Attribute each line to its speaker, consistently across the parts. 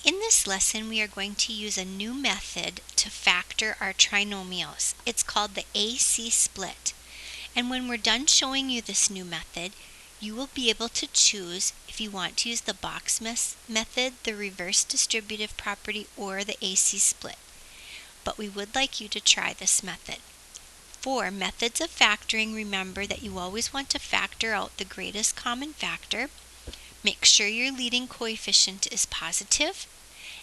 Speaker 1: In this lesson, we are going to use a new method to factor our trinomials. It's called the AC split. And when we're done showing you this new method, you will be able to choose if you want to use the box method, the reverse distributive property, or the AC split. But we would like you to try this method. For methods of factoring, remember that you always want to factor out the greatest common factor. Make sure your leading coefficient is positive,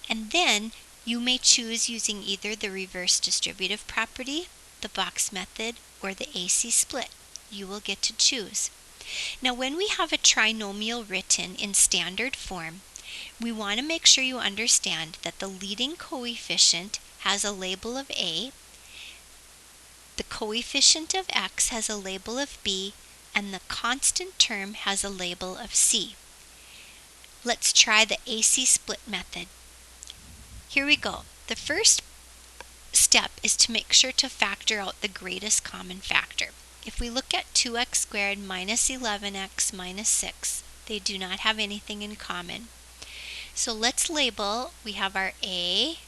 Speaker 1: and then you may choose using either the reverse distributive property, the box method, or the AC split. You will get to choose. Now, when we have a trinomial written in standard form, we want to make sure you understand that the leading coefficient has a label of A, the coefficient of x has a label of B, and the constant term has a label of C. Let's try the AC split method. Here we go. The first step is to make sure to factor out the greatest common factor. If we look at 2x squared minus 11x minus 6, they do not have anything in common. So let's label, we have our A,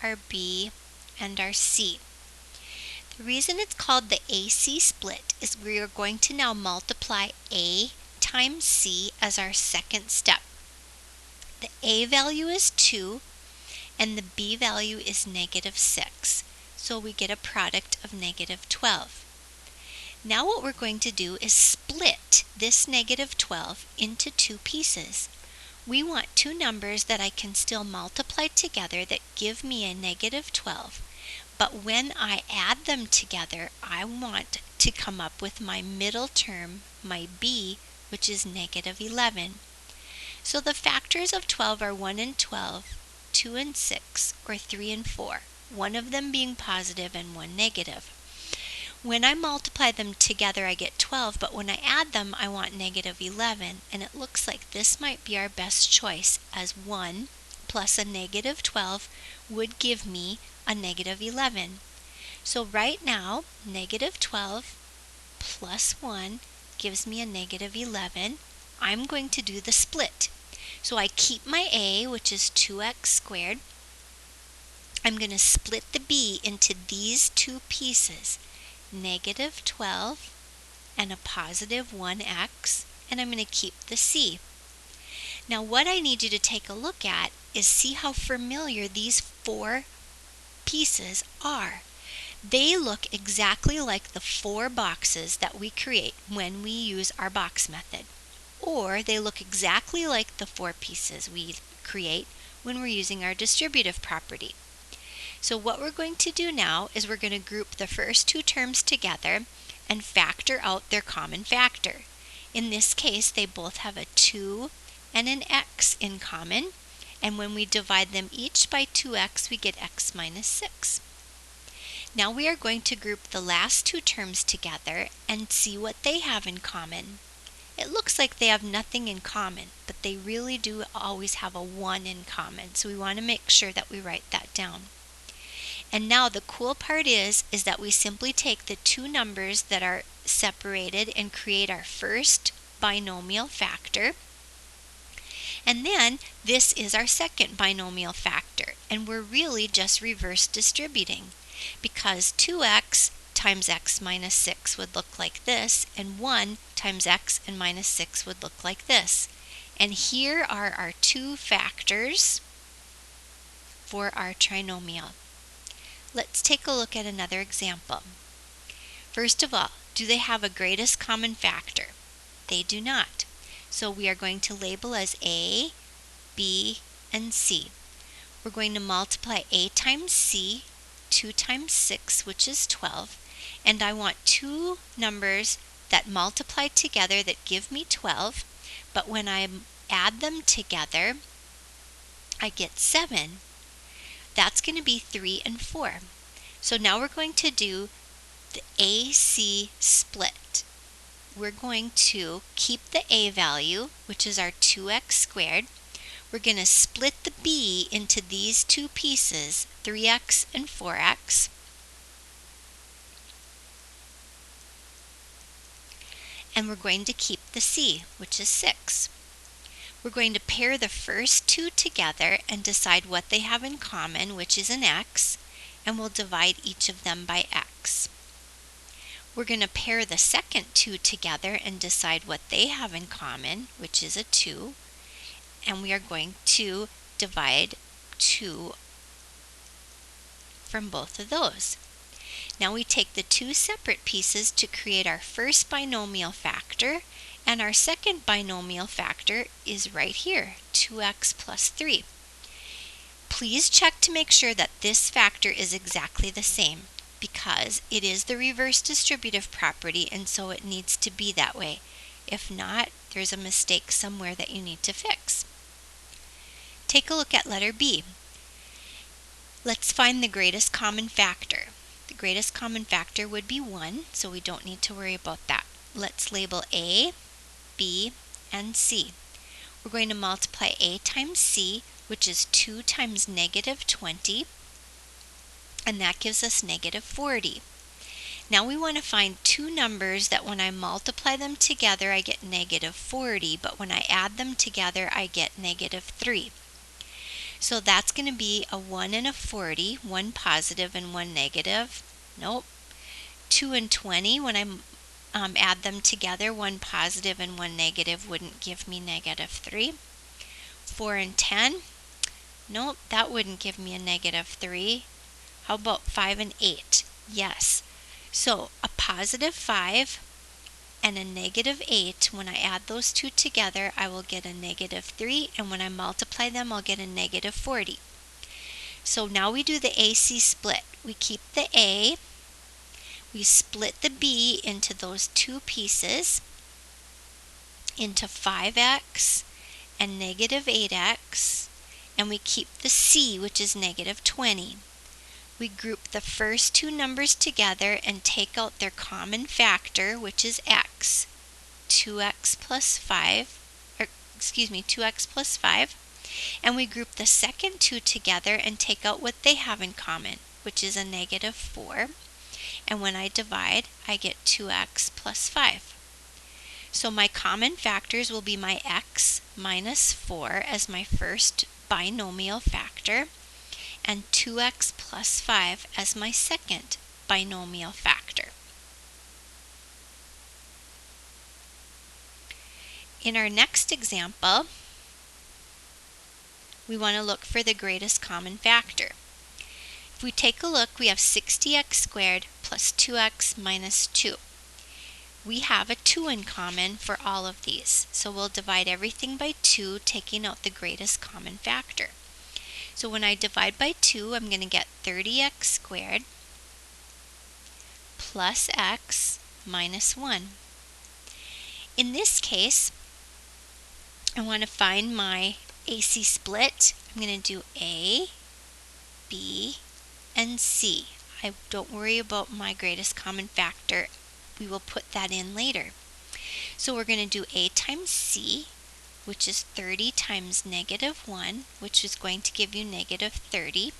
Speaker 1: our B, and our C. The reason it's called the AC split is we are going to now multiply A times C as our second step. The A value is 2 and the B value is negative 6. So we get a product of negative 12. Now what we're going to do is split this negative 12 into two pieces. We want two numbers that I can still multiply together that give me a negative 12. But when I add them together, I want to come up with my middle term, my B, which is negative 11. So the factors of 12 are 1 and 12, 2 and 6, or 3 and 4, one of them being positive and one negative. When I multiply them together, I get 12, but when I add them, I want negative 11, and it looks like this might be our best choice, as 1 plus a negative 12 would give me a negative 11. So right now, negative 12 plus 1 gives me a negative 11. I'm going to do the split. So I keep my A, which is 2x squared. I'm going to split the B into these two pieces, negative 12 and a positive 1x, and I'm going to keep the C. Now what I need you to take a look at is see how familiar these four pieces are. They look exactly like the four boxes that we create when we use our box method, or they look exactly like the four pieces we create when we're using our distributive property. So what we're going to do now is we're going to group the first two terms together and factor out their common factor. In this case, they both have a 2 and an x in common, and when we divide them each by 2x, we get x minus 6. Now we are going to group the last two terms together and see what they have in common. It looks like they have nothing in common, but they really do always have a 1 in common, so we want to make sure that we write that down. And now the cool part is that we simply take the two numbers that are separated and create our first binomial factor. And then this is our second binomial factor, and we're really just reverse distributing, because 2x times x minus 6 would look like this, and 1 times x and minus 6 would look like this. And here are our two factors for our trinomial. Let's take a look at another example. First of all, do they have a greatest common factor? They do not. So we are going to label as A, B, and C. We're going to multiply A times C, 2 times 6, which is 12. And I want two numbers that multiply together that give me 12. But when I add them together, I get 7. That's going to be 3 and 4. So now we're going to do the AC split. We're going to keep the A value, which is our 2x squared. We're going to split the B into these two pieces, 3x and 4x. And we're going to keep the C, which is 6. We're going to pair the first two together and decide what they have in common, which is an x, and we'll divide each of them by x. We're going to pair the second two together and decide what they have in common, which is a 2, and we are going to divide 2 from both of those. Now we take the two separate pieces to create our first binomial factor, and our second binomial factor is right here, 2x plus 3. Please check to make sure that this factor is exactly the same, because it is the reverse distributive property, and so it needs to be that way. If not, there's a mistake somewhere that you need to fix. Take a look at letter B. Let's find the greatest common factor. The greatest common factor would be 1, so we don't need to worry about that. Let's label A, B, and C. We're going to multiply A times C, which is 2 times negative 20, and that gives us negative 40. Now we want to find two numbers that when I multiply them together I get negative 40, but when I add them together I get negative 3. So that's going to be a 1 and a 40, one positive and one negative. Nope. 2 and 20, when I add them together, one positive and one negative wouldn't give me negative 3. 4 and 10, nope, that wouldn't give me a negative 3. How about 5 and 8? Yes. So a positive 5 and a negative 8, when I add those two together, I will get a negative 3, and when I multiply them, I'll get a negative 40. So now we do the AC split. We keep the A, we split the B into those two pieces, into 5x and negative 8x, and we keep the C, which is negative 20. We group the first two numbers together and take out their common factor, which is x, 2x plus 5, 2x plus 5, and we group the second two together and take out what they have in common, which is a negative 4, and when I divide, I get 2x plus 5. So my common factors will be my x minus 4 as my first binomial factor, and 2x plus 5 as my second binomial factor. In our next example, we want to look for the greatest common factor. If we take a look, we have 60x squared plus 2x minus 2. We have a 2 in common for all of these, so we'll divide everything by 2, taking out the greatest common factor. So when I divide by 2, I'm going to get 30x squared plus x minus 1. In this case, I want to find my AC split. I'm going to do A, B, and C. Don't worry about my greatest common factor. We will put that in later. So we're going to do A times C, which is 30 times negative 1, which is going to give you negative 30.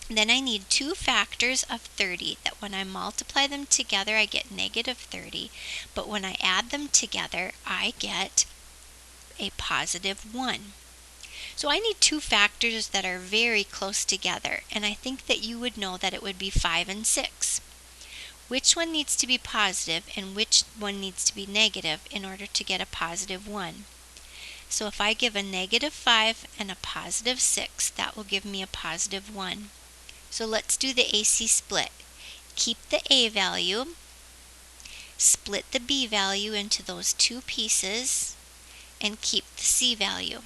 Speaker 1: Then I need two factors of 30 that when I multiply them together I get negative 30, but when I add them together I get a positive 1. So I need two factors that are very close together, and I think that you would know that it would be 5 and 6. Which one needs to be positive and which one needs to be negative in order to get a positive 1? So if I give a negative 5 and a positive 6, that will give me a positive 1. So let's do the AC split. Keep the A value, split the B value into those two pieces, and keep the C value.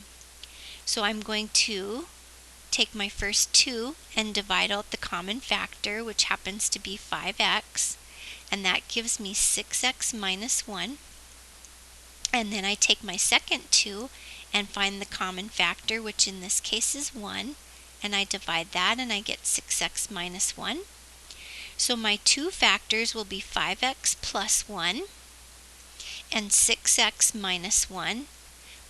Speaker 1: So I'm going to take my first 2 and divide out the common factor, which happens to be 5x, and that gives me 6x minus 1. And then I take my second 2 and find the common factor, which in this case is 1, and I divide that and I get 6x minus 1. So my two factors will be 5x plus 1 and 6x minus 1,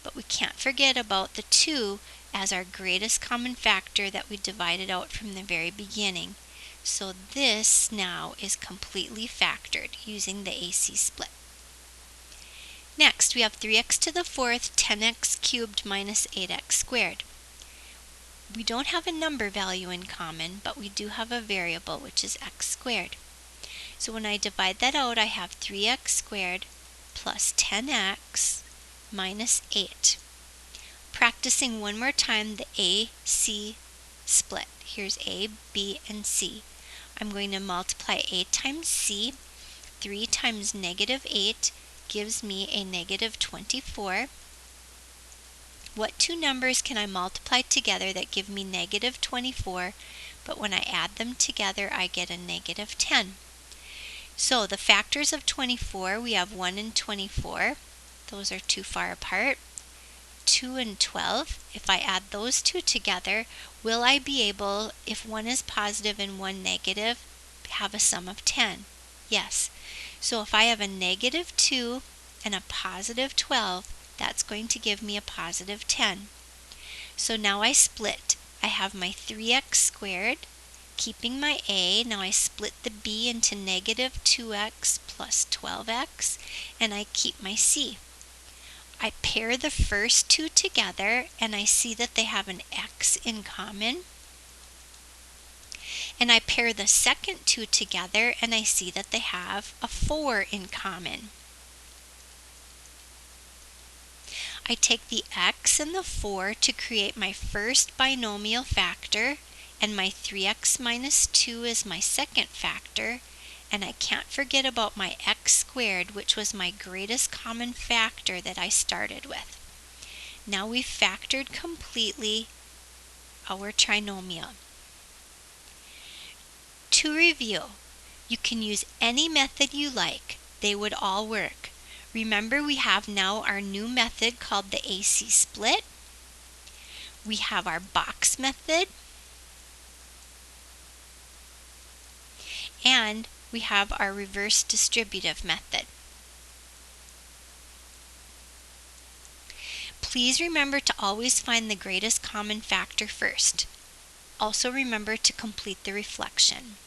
Speaker 1: but we can't forget about the 2 as our greatest common factor that we divided out from the very beginning. So this now is completely factored using the AC split. Next, we have 3x to the fourth, 10x cubed minus 8x squared. We don't have a number value in common, but we do have a variable, which is x squared. So when I divide that out, I have 3x squared plus 10x minus 8. Practicing one more time the AC split. Here's A, B, and C. I'm going to multiply A times C. 3 times negative 8 gives me a negative 24. What two numbers can I multiply together that give me negative 24, but when I add them together I get a negative 10? So the factors of 24, we have 1 and 24. Those are too far apart. 2 and 12. If I add those two together, will I be able, if one is positive and one negative, have a sum of 10? Yes. So if I have a negative 2 and a positive 12, that's going to give me a positive 10. So now I split. I have my 3x squared, keeping my A. Now I split the B into negative 2x plus 12x, and I keep my C. I pair the first two together, and I see that they have an x in common. And I pair the second two together, and I see that they have a 4 in common. I take the x and the 4 to create my first binomial factor, and my 3x minus 2 is my second factor, and I can't forget about my x squared, which was my greatest common factor that I started with. Now we've factored completely our trinomial. To review, you can use any method you like. They would all work. Remember, we have now our new method called the AC split. We have our box method. And we have our reverse distributive method. Please remember to always find the greatest common factor first. Also remember to complete the reflection.